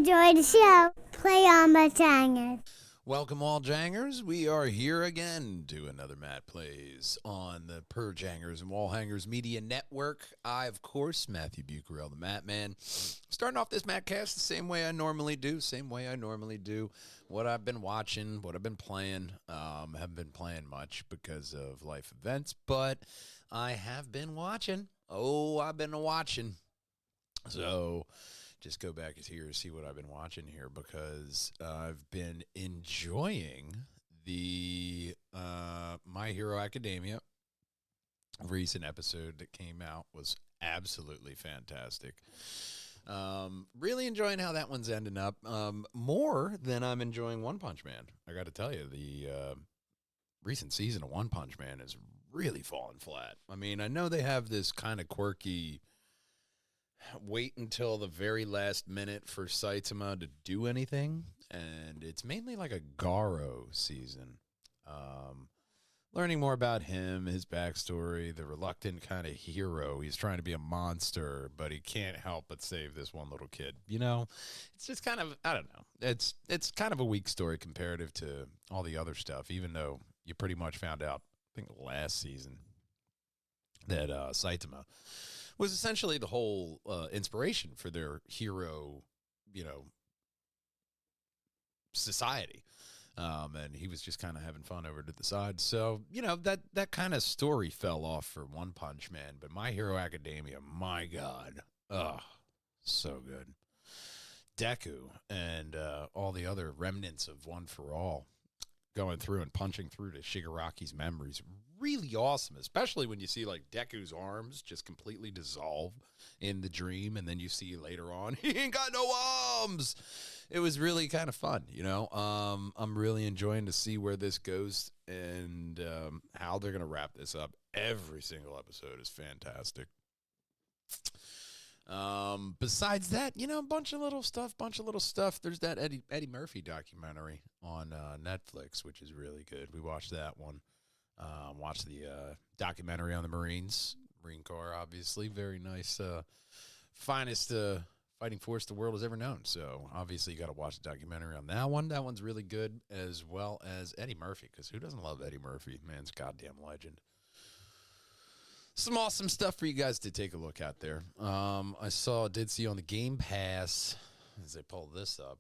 enjoy the show, play on Perjangers. Welcome, Wallhangers. We are here again to another Matt Plays on the Perjangers and Wallhangers Media Network. I, of course, Matthew Bucarell, the Matt Man. Starting off this Mattcast the same way I normally do. What I've been watching, what I've been playing. Haven't been playing much because of life events, but I have been watching. I've been watching. So just go back here and see what I've been watching here, because I've been enjoying the My Hero Academia recent episode that came out. Was absolutely fantastic. Really enjoying how that one's ending up, more than I'm enjoying One Punch Man. I got to tell you, the recent season of One Punch Man is really falling flat. I mean, I know they have this kind of quirky wait until the very last minute for Saitama to do anything, and it's mainly like a Garo season. Learning more about him, his backstory, the reluctant kind of hero. He's trying to be a monster, but he can't help but save this one little kid. You know, it's just kind of, I don't know. It's kind of a weak story comparative to all the other stuff, even though you pretty much found out, I think last season, that Saitama was essentially the whole inspiration for their hero, society. And he was just kind of having fun over to the side. So, that kind of story fell off for One Punch Man. But My Hero Academia, my God. So good. Deku and all the other remnants of One for All going through and punching through to Shigaraki's memories. Really awesome, especially when you see like Deku's arms just completely dissolve in the dream, and then you see later on he ain't got no arms. It was really kind of fun, I'm really enjoying to see where this goes and how they're gonna wrap this up. Every single episode is fantastic. Besides that, a bunch of little stuff. There's that Eddie Murphy documentary on Netflix, which is really good. We watched that one. Watched the documentary on the Marine Corps, obviously. Very nice. Finest fighting force the world has ever known. So, obviously, you got to watch the documentary on that one. That one's really good, as well as Eddie Murphy, because who doesn't love Eddie Murphy? Man's goddamn legend. Some awesome stuff for you guys to take a look at there. I did see on the Game Pass, as I pull this up,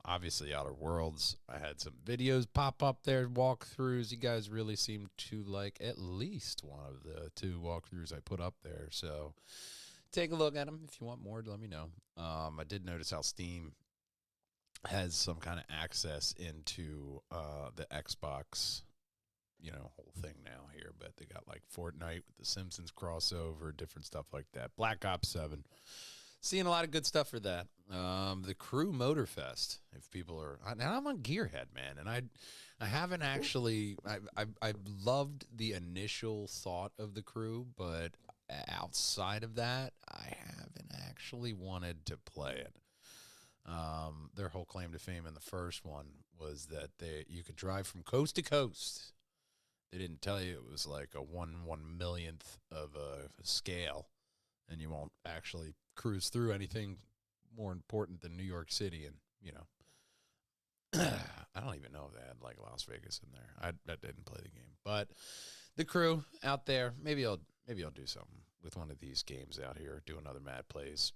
obviously Outer Worlds. I had some videos pop up there, walkthroughs. You guys really seem to like at least one of the two walkthroughs I put up there. So take a look at them. If you want more, let me know. I did notice how Steam has some kind of access into the Xbox whole thing now here, but they got like Fortnite with the Simpsons crossover, different stuff like that. Black Ops 7. Seeing a lot of good stuff for that. The Crew Motorfest, if people are, and I'm a gearhead, man, and I haven't actually, I've loved the initial thought of the Crew, but outside of that, I haven't actually wanted to play it. Their whole claim to fame in the first one was that you could drive from coast to coast. They didn't tell you it was like a 1/1,000,000th of a scale, and you won't actually cruise through anything more important than New York City. And, I don't even know if they had like Las Vegas in there. I didn't play the game, but the Crew out there, maybe I'll do something with one of these games out here, do another Mad Plays,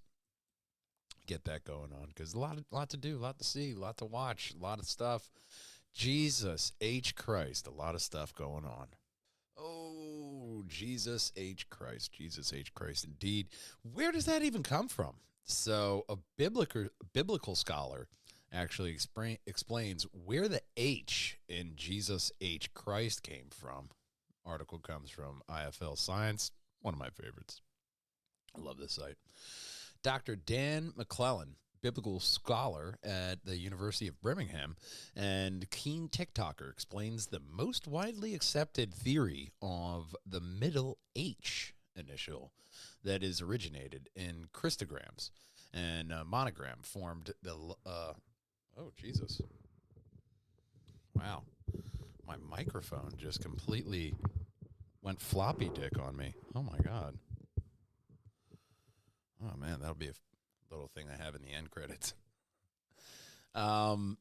get that going on, because a lot to do, a lot to see, a lot to watch, a lot of stuff. Jesus H. Christ, a lot of stuff going on. Oh, Jesus H. Christ, indeed. Where does that even come from? So a biblical scholar actually explains where the H in Jesus H. Christ came from. Article comes from IFL Science, one of my favorites. I love this site. Dr. Dan McClellan, biblical scholar at the University of Birmingham and keen TikToker, explains the most widely accepted theory of the middle H initial that is originated in Christograms and monogram formed the oh Jesus, wow, my microphone just completely went floppy dick on me. Oh my God. Oh man, that'll be a little thing I have in the end credits. um,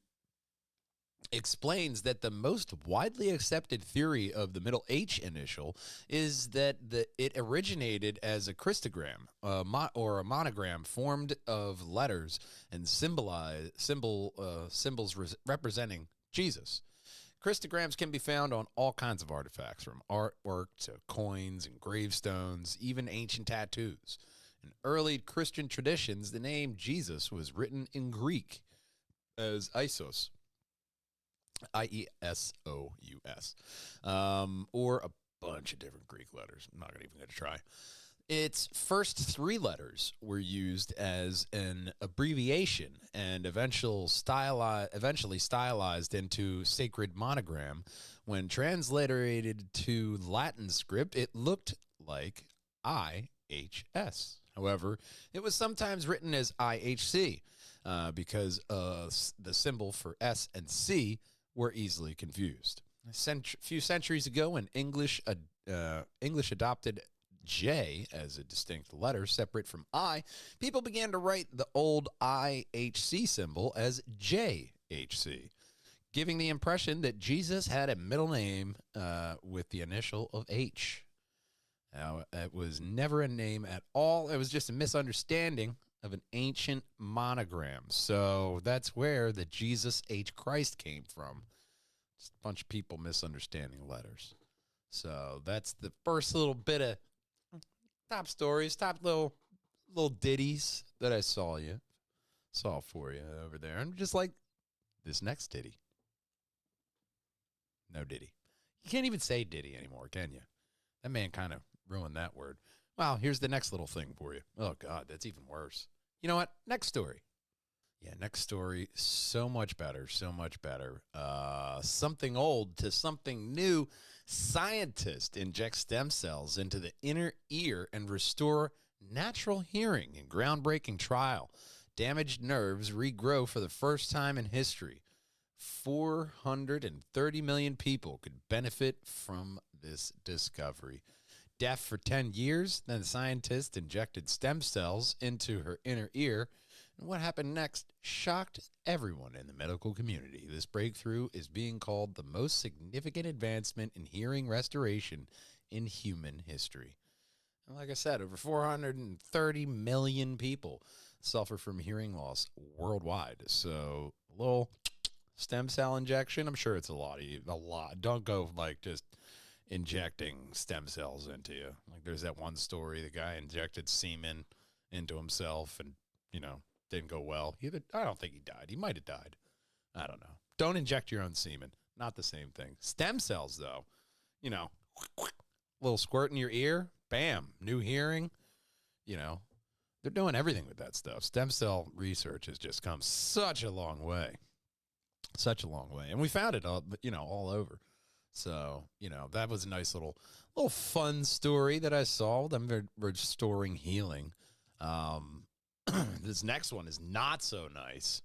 explains that the most widely accepted theory of the middle H initial is that it originated as a Christogram, or a monogram formed of letters and symbols representing Jesus. Christograms can be found on all kinds of artifacts, from artwork to coins and gravestones, even ancient tattoos. In early Christian traditions, the name Jesus was written in Greek as Isos, Iesous, or a bunch of different Greek letters. I'm not even going to try. Its first three letters were used as an abbreviation and eventually stylized into sacred monogram. When transliterated to Latin script, it looked like IHS. However, it was sometimes written as IHC because the symbol for S and C were easily confused. A few centuries ago, when English adopted J as a distinct letter separate from I, people began to write the old IHC symbol as JHC, giving the impression that Jesus had a middle name with the initial of H. Now, it was never a name at all. It was just a misunderstanding of an ancient monogram. So that's where the Jesus H. Christ came from. Just a bunch of people misunderstanding letters. So that's the first little bit of top stories, top little ditties that I saw for you over there. And just like this next ditty. No ditty. You can't even say ditty anymore, can you? That man kind of ruined that word. Well, here's the next little thing for you. Oh, God, that's even worse. You know what? Next story. Yeah, next story. So much better. So much better. Something old to something new. Scientist inject stem cells into the inner ear and restore natural hearing in groundbreaking trial. Damaged nerves regrow for the first time in history. 430 million people could benefit from this discovery. Deaf for 10 years, then scientists injected stem cells into her inner ear. And what happened next shocked everyone in the medical community. This breakthrough is being called the most significant advancement in hearing restoration in human history. And like I said, over 430 million people suffer from hearing loss worldwide. So a little stem cell injection, I'm sure it's a lot. Don't go like just injecting stem cells into you. Like there's that one story, the guy injected semen into himself and, didn't go well. I don't think he died. He might have died. I don't know. Don't inject your own semen. Not the same thing. Stem cells, though, little squirt in your ear, bam, new hearing. They're doing everything with that stuff. Stem cell research has just come such a long way. Such a long way. And we found it all over. So, that was a nice little fun story that I saw. Them restoring healing. This next one is not so nice.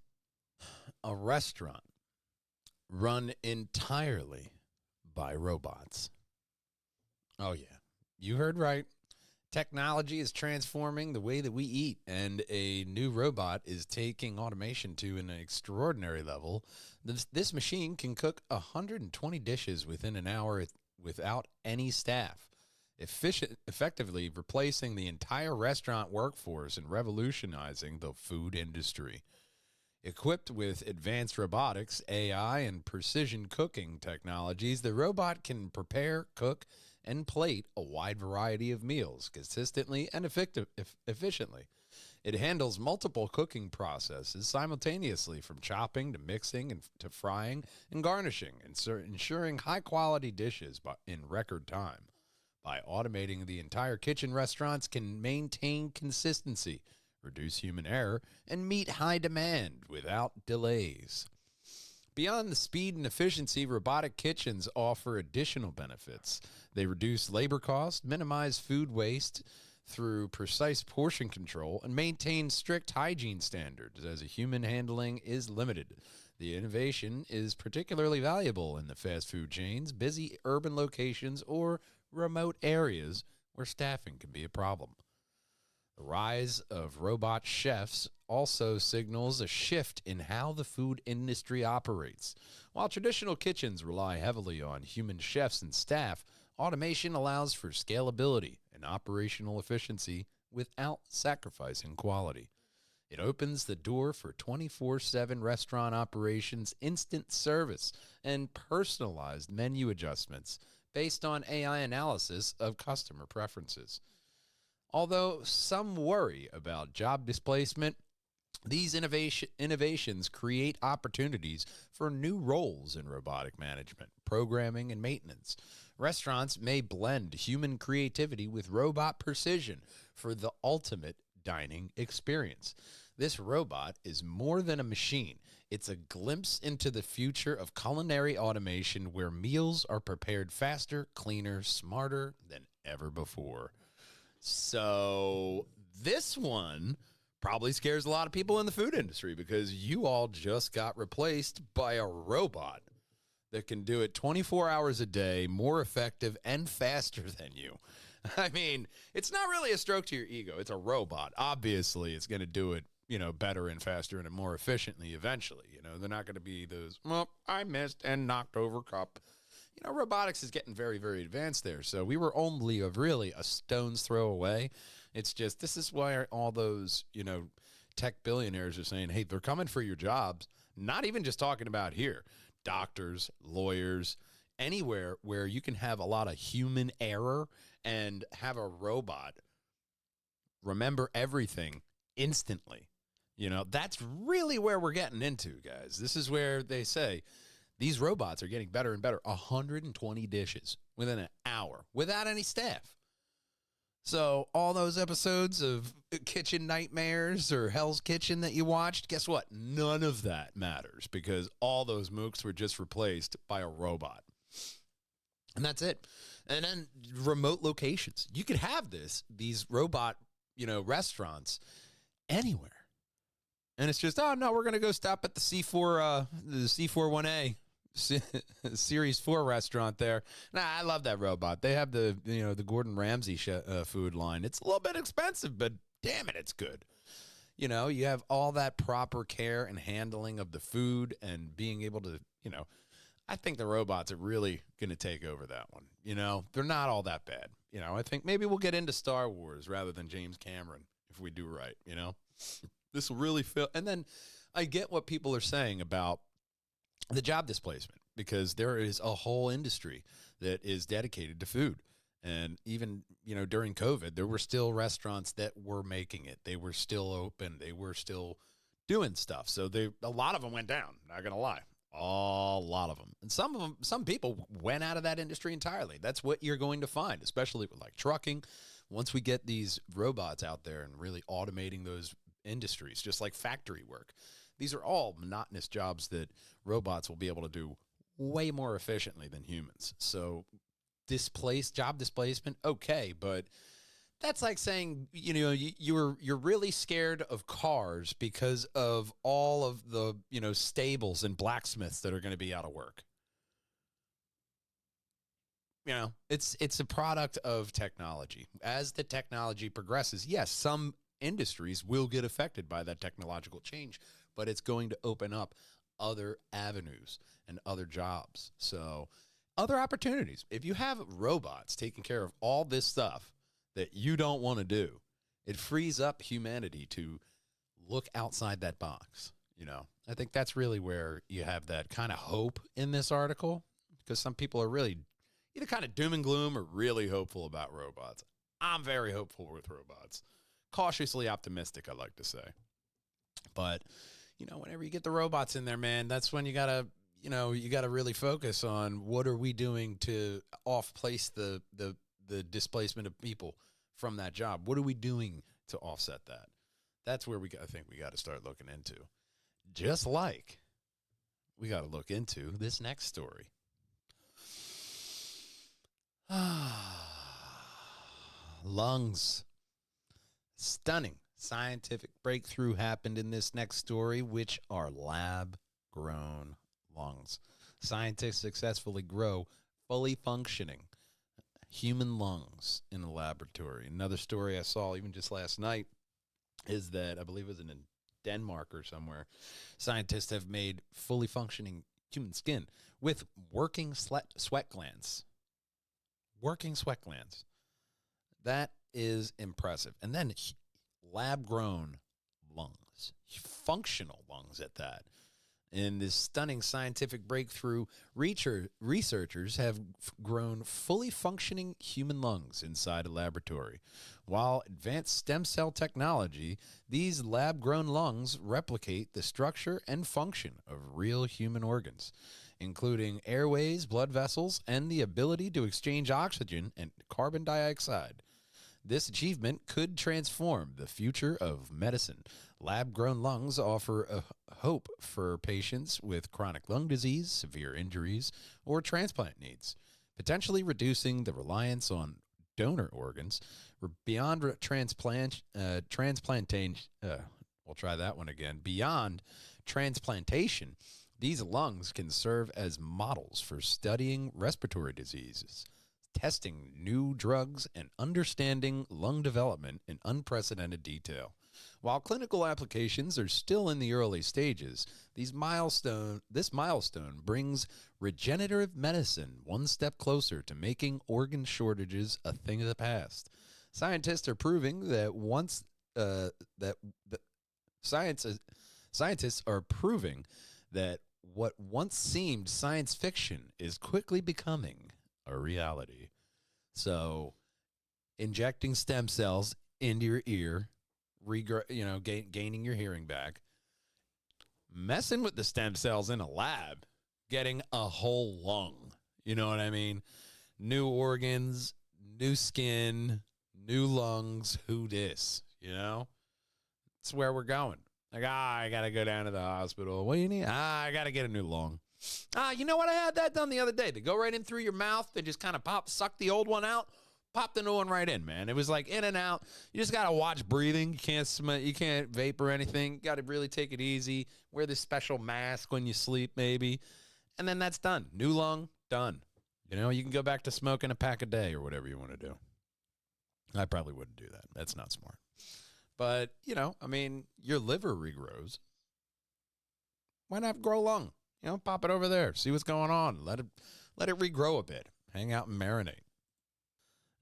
A restaurant run entirely by robots. Oh, yeah. You heard right. Technology is transforming the way that we eat, and a new robot is taking automation to an extraordinary level. This machine can cook 120 dishes within an hour without any staff, effectively replacing the entire restaurant workforce and revolutionizing the food industry. Equipped with advanced robotics, AI, and precision cooking technologies, the robot can prepare, cook, and plate a wide variety of meals consistently and efficiently. It handles multiple cooking processes simultaneously, from chopping to mixing and to frying and garnishing, ensuring high-quality dishes in record time. By automating the entire kitchen, restaurants can maintain consistency, reduce human error, and meet high demand without delays. Beyond the speed and efficiency, robotic kitchens offer additional benefits. They reduce labor costs, minimize food waste through precise portion control, and maintain strict hygiene standards as human handling is limited. The innovation is particularly valuable in the fast food chains, busy urban locations, or remote areas where staffing can be a problem. The rise of robot chefs also signals a shift in how the food industry operates. While traditional kitchens rely heavily on human chefs and staff, automation allows for scalability and operational efficiency without sacrificing quality. It opens the door for 24/7 restaurant operations, instant service, and personalized menu adjustments based on AI analysis of customer preferences. Although some worry about job displacement, these innovations create opportunities for new roles in robotic management, programming, and maintenance. Restaurants may blend human creativity with robot precision for the ultimate dining experience. This robot is more than a machine. It's a glimpse into the future of culinary automation where meals are prepared faster, cleaner, smarter than ever before. So this one probably scares a lot of people in the food industry because you all just got replaced by a robot that can do it 24 hours a day, more effective and faster than you. I mean, it's not really a stroke to your ego. It's a robot. Obviously, it's going to do it, better and faster and more efficiently eventually. They're not going to be those, well, I missed and knocked over cup. Robotics is getting very, very advanced there. So we were only really a stone's throw away. It's just, this is why all those, tech billionaires are saying, hey, they're coming for your jobs. Not even just talking about here. Doctors, lawyers, anywhere where you can have a lot of human error and have a robot remember everything instantly. That's really where we're getting into, guys. This is where they say these robots are getting better and better. 120 dishes within an hour without any staff. So all those episodes of Kitchen Nightmares or Hell's Kitchen that you watched, guess what? None of that matters because all those mooks were just replaced by a robot. And that's it. And then remote locations. You could have these robot, restaurants anywhere. And it's just, oh, no, we're going to go stop at the C41A. Series 4 restaurant there. Nah, I love that robot. They have the Gordon Ramsay food line. It's a little bit expensive, but damn it, it's good. You have all that proper care and handling of the food and being able to, I think the robots are really going to take over that one. They're not all that bad. I think maybe we'll get into Star Wars rather than James Cameron if we do right, This will really feel. And then I get what people are saying about the job displacement because there is a whole industry that is dedicated to food. And even, during COVID, there were still restaurants that were making it. They were still open. They were still doing stuff. So a lot of them went down, not going to lie. A lot of them. And some people went out of that industry entirely. That's what you're going to find, especially with like trucking. Once we get these robots out there and really automating those industries, just like factory work. These are all monotonous jobs that robots will be able to do way more efficiently than humans. So job displacement, okay, but that's like saying, you're really scared of cars because of all of the, stables and blacksmiths that are going to be out of work. It's a product of technology. As the technology progresses, yes, some industries will get affected by that technological change, but it's going to open up other avenues and other jobs. So other opportunities. If you have robots taking care of all this stuff that you don't want to do, it frees up humanity to look outside that box. I think that's really where you have that kind of hope in this article because some people are really either kind of doom and gloom or really hopeful about robots. I'm very hopeful with robots. Cautiously optimistic, I like to say. But, whenever you get the robots in there, man, that's when you gotta really focus on what are we doing to off-place the displacement of people from that job. What are we doing to offset that? That's where I think we got to start looking into. Just like we got to look into this next story. Lungs. Stunning scientific breakthrough happened in this next story, which are lab-grown lungs. Scientists successfully grow fully functioning human lungs in a laboratory. Another story I saw even just last night is that I believe it was in Denmark or somewhere. Scientists have made fully functioning human skin with working sweat glands. Working sweat glands. That is impressive. And then lab-grown lungs, functional lungs at that. In this stunning scientific breakthrough, researchers have grown fully functioning human lungs inside a laboratory. While advanced stem cell technology, these lab-grown lungs replicate the structure and function of real human organs, including airways, blood vessels, and the ability to exchange oxygen and carbon dioxide. This achievement could transform the future of medicine. Lab-grown lungs offer a hope for patients with chronic lung disease, severe injuries, or transplant needs, potentially reducing the reliance on donor organs. Beyond transplantation, we'll try that one again. Beyond transplantation, these lungs can serve as models for studying respiratory diseases, testing new drugs, and understanding lung development in unprecedented detail. While clinical applications are still in the early stages, this milestone brings regenerative medicine one step closer to making organ shortages a thing of the past. Scientists are proving that scientists are proving that what once seemed science fiction is quickly becoming a reality. So, injecting stem cells into your ear, gaining your hearing back, messing with the stem cells in a lab, getting a whole lung. You know what I mean? New organs, new skin, new lungs. Who dis? You know? It's where we're going. Like, I got to go down to the hospital. What do you need? I got to get a new lung. You know what? I had that done the other day. They go right in through your mouth. They just kind of suck the old one out, pop the new one right in, man. It was like in and out. You just got to watch breathing. You can't smell, you can't vape or anything. You got to really take it easy. Wear this special mask when you sleep, maybe. And then that's done. New lung, done. You know, you can go back to smoking a pack a day or whatever you want to do. I probably wouldn't do that. That's not smart. But, you know, I mean, your liver regrows. Why not grow lung? You know, pop it over there. See what's going on. Let it regrow a bit. Hang out and marinate.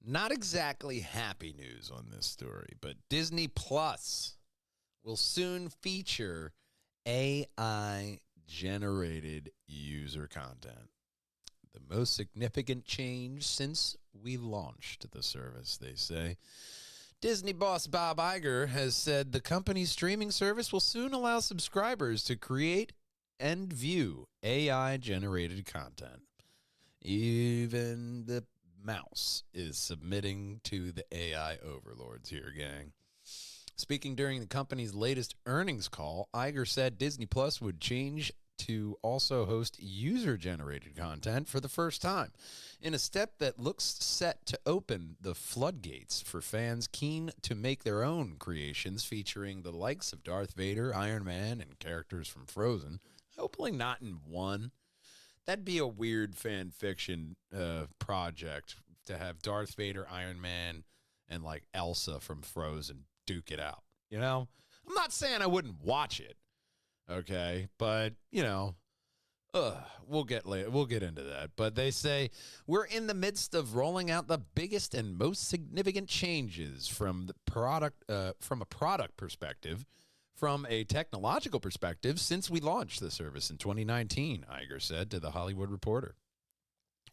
Not exactly happy news on this story, but Disney Plus will soon feature AI-generated user content. The most significant change since we launched the service, they say. Disney boss Bob Iger has said the company's streaming service will soon allow subscribers to create and view AI-generated content. Even the mouse is submitting to the AI overlords here, gang. Speaking during the company's latest earnings call, Iger said Disney Plus would change to also host user-generated content for the first time, in a step that looks set to open the floodgates for fans keen to make their own creations featuring the likes of Darth Vader, Iron Man, and characters from Frozen. Hopefully not in one. That'd be a weird fan fiction project to have Darth Vader, Iron Man, and like Elsa from Frozen duke it out. You know, I'm not saying I wouldn't watch it, okay, but you know, we'll get into that. But they say we're in the midst of rolling out the biggest and most significant changes from a product perspective. From a technological perspective, since we launched the service in 2019, Iger said to The Hollywood Reporter.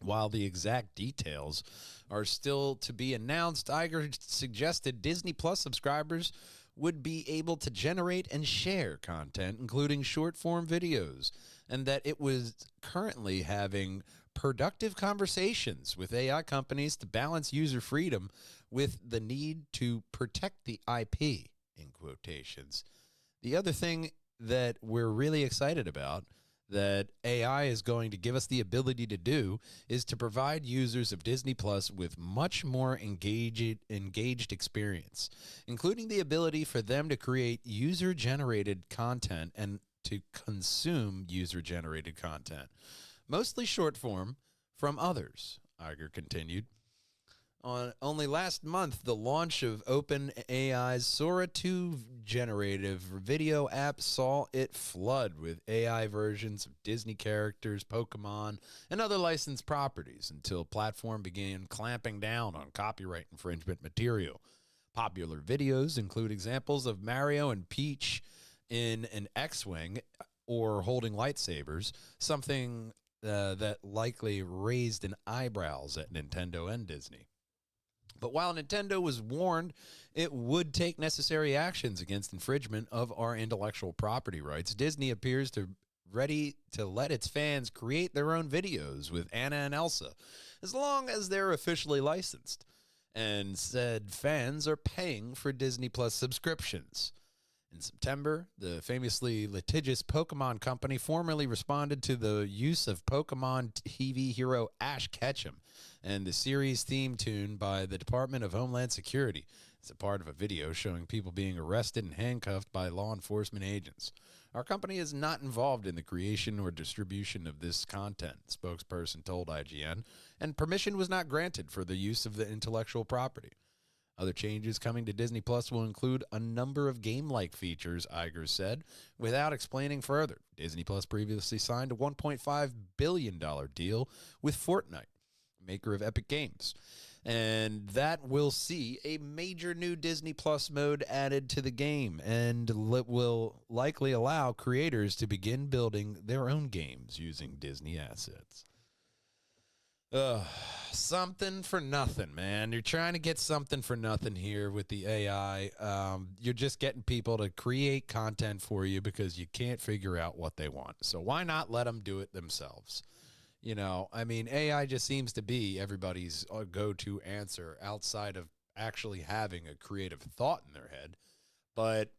While the exact details are still to be announced, Iger suggested Disney Plus subscribers would be able to generate and share content, including short-form videos, and that it was currently having productive conversations with AI companies to balance user freedom with the need to protect the IP, in quotations. The other thing that we're really excited about that AI is going to give us the ability to do is to provide users of Disney Plus with much more engaged experience, including the ability for them to create user-generated content and to consume user-generated content, mostly short form from others, Iger continued. On only last month, the launch of OpenAI's Sora 2 generative video app saw it flood with AI versions of Disney characters, Pokemon, and other licensed properties until platform began clamping down on copyright infringement material. Popular videos include examples of Mario and Peach in an X-Wing or holding lightsabers, something that likely raised an eyebrows at Nintendo and Disney. But while Nintendo was warned it would take necessary actions against infringement of our intellectual property rights, Disney appears to ready to let its fans create their own videos with Anna and Elsa, as long as they're officially licensed, and said fans are paying for Disney Plus subscriptions. In September, the famously litigious Pokemon Company formally responded to the use of Pokemon TV hero Ash Ketchum and the series theme tune by the Department of Homeland Security as a part of a video showing people being arrested and handcuffed by law enforcement agents. Our company is not involved in the creation or distribution of this content, spokesperson told IGN, and permission was not granted for the use of the intellectual property. Other changes coming to Disney Plus will include a number of game-like features, Iger said, without explaining further. Disney Plus previously signed a $1.5 billion deal with Fortnite, maker of Epic Games, and that will see a major new Disney Plus mode added to the game, and will likely allow creators to begin building their own games using Disney assets. Something for nothing, man. You're trying to get something for nothing here with the AI. You're just getting people to create content for you because you can't figure out what they want. So why not let them do it themselves? You know, I mean, AI just seems to be everybody's go-to answer outside of actually having a creative thought in their head. But,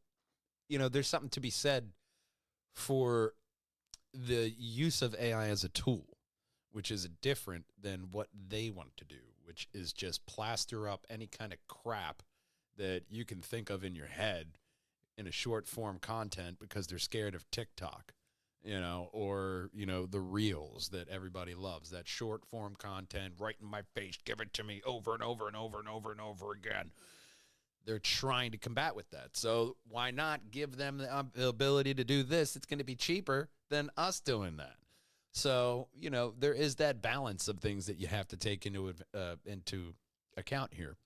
you know, there's something to be said for the use of AI as a tool, which is different than what they want to do, which is just plaster up any kind of crap that you can think of in your head in a short form content because they're scared of TikTok, you know, or, you know, the reels that everybody loves, that short form content right in my face, give it to me over and over and over and over and over again. They're trying to combat with that. So why not give them the ability to do this? It's going to be cheaper than us doing that. So, you know, there is that balance of things that you have to take into account here,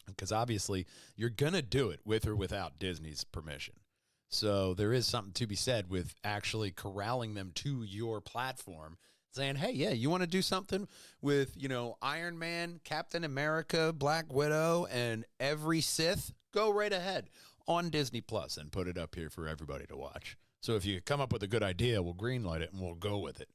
because obviously you're going to do it with or without Disney's permission. So there is something to be said with actually corralling them to your platform, saying, hey, yeah, you want to do something with, you know, Iron Man, Captain America, Black Widow, and every Sith? Go right ahead on Disney Plus and put it up here for everybody to watch. So if you come up with a good idea, we'll greenlight it and we'll go with it.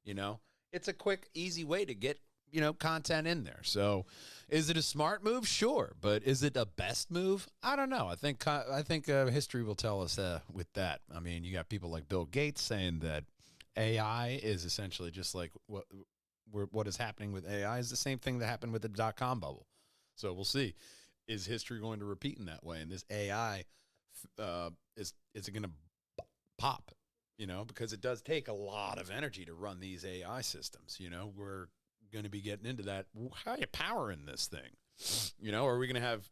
You know, it's a quick, easy way to get, you know, content in there. So is it a smart move? Sure. But is it a best move? I don't know. I think history will tell us with that. I mean, you got people like Bill Gates saying that AI is essentially just like what is happening with AI is the same thing that happened with the dot-com bubble. So we'll see. Is history going to repeat in that way? And this AI, is it going to pop? You know, because it does take a lot of energy to run these AI systems. You know, we're going to be getting into that. How are you powering this thing? You know, are we going to have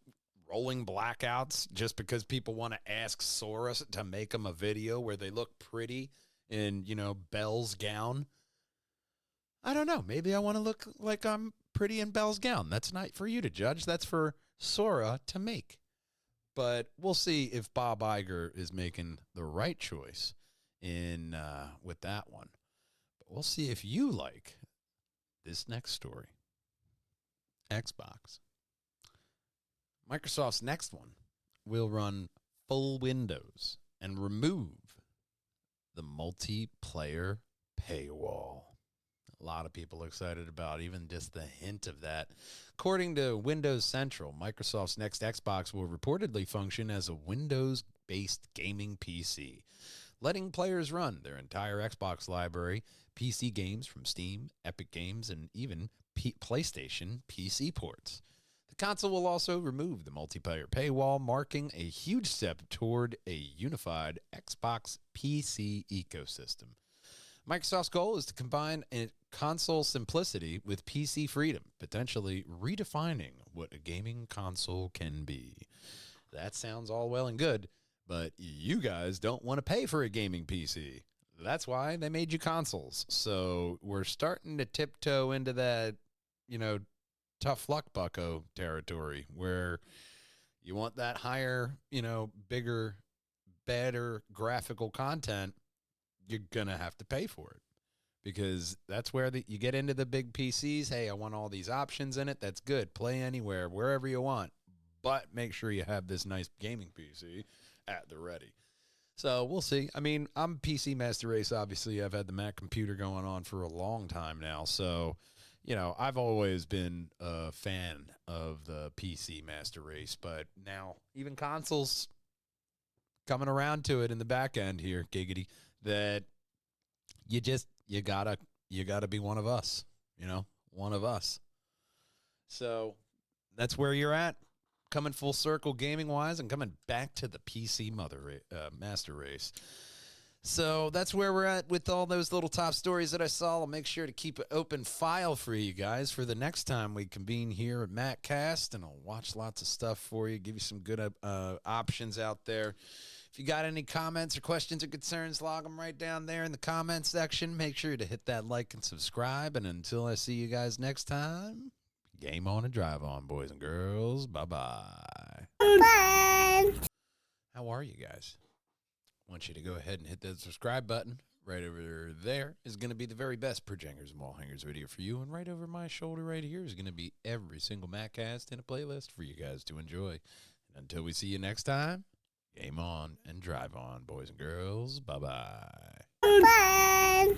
rolling blackouts just because people want to ask Sora to make them a video where they look pretty in, you know, Belle's gown? I don't know. Maybe I want to look like I'm pretty in Belle's gown. That's not for you to judge. That's for Sora to make. But we'll see if Bob Iger is making the right choice in with that one. But we'll see if you like this next story. Xbox. Microsoft's next one will run full Windows and remove the multiplayer paywall. A lot of people are excited about even just the hint of that. According to Windows Central, Microsoft's next Xbox will reportedly function as a Windows-based gaming PC, letting players run their entire Xbox library, PC games from Steam, Epic Games, and even PlayStation PC ports. The console will also remove the multiplayer paywall, marking a huge step toward a unified Xbox PC ecosystem. Microsoft's goal is to combine console simplicity with PC freedom, potentially redefining what a gaming console can be. That sounds all well and good, but you guys don't want to pay for a gaming PC. That's why they made you consoles. So we're starting to tiptoe into that, tough luck bucko territory where you want that higher, bigger, better graphical content, you're going to have to pay for it. Because that's where you get into the big PCs. Hey, I want all these options in it. That's good. Play anywhere, wherever you want. But make sure you have this nice gaming PC at the ready. So we'll see. I mean, I'm PC Master Race. Obviously, I've had the Mac computer going on for a long time now. So, I've always been a fan of the PC Master Race. But now even consoles coming around to it in the back end here, giggity, that you gotta be one of us, one of us. So that's where you're at, coming full circle gaming wise and coming back to the PC Master Race. So that's where we're at with all those little top stories that I saw. I'll make sure to keep an open file for you guys for the next time we convene here at Mattcast, and I'll watch lots of stuff for you, give you some good options out there. If you got any comments or questions or concerns, log them right down there in the comments section. Make sure to hit that like and subscribe. And until I see you guys next time, game on and drive on, boys and girls. Bye-bye. Bye. How are you guys? I want you to go ahead and hit that subscribe button. Right over there is going to be the very best Perjangers and Wallhangers video for you. And right over my shoulder right here is going to be every single Mattcast in a playlist for you guys to enjoy. And until we see you next time, game on and drive on, boys and girls. Bye-bye. Bye.